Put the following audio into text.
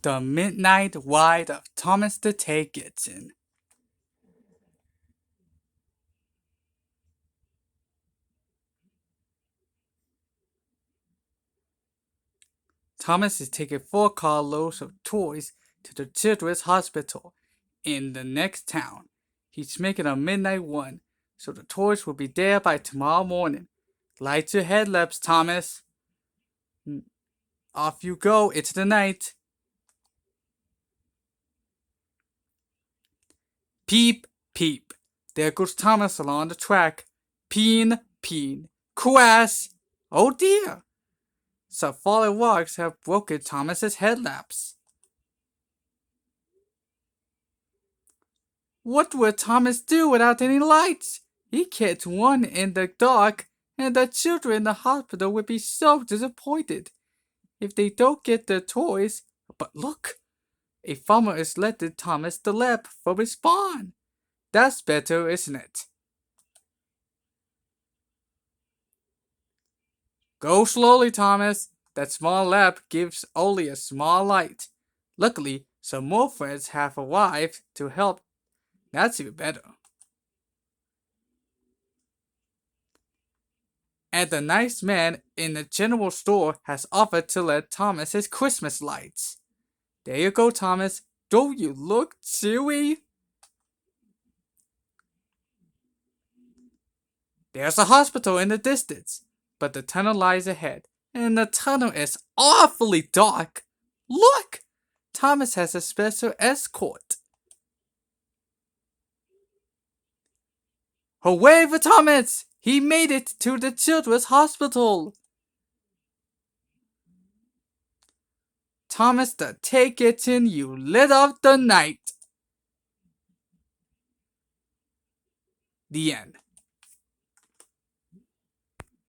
The Midnight Ride of Thomas the Tank Engine. Thomas is taking 4 carloads of toys to the children's hospital in the next town. He's making a midnight run, so the toys will be there by tomorrow morning. Light your headlamps, Thomas. Off you go into the night. Peep, peep. There goes Thomas along the track. Peen, peen. Crash! Oh dear! Some fallen rocks have broken Thomas's headlamps. What would Thomas do without any lights? He can't run in the dark, and the children in the hospital would be so disappointed if they don't get their toys. But look, a farmer is letting Thomas the lamp from his barn. That's better, isn't it? Go slowly, Thomas. That small lamp gives only a small light. Luckily, some more friends have arrived to help. That's even better. And the nice man in the general store has offered to let Thomas his Christmas lights. There you go, Thomas. Don't you look chewy? There's a hospital in the distance, but the tunnel lies ahead, and the tunnel is awfully dark. Look! Thomas has a special escort. Hooray for Thomas! He made it to the children's hospital. Thomas the Tank Engine, you lit up the night. The end.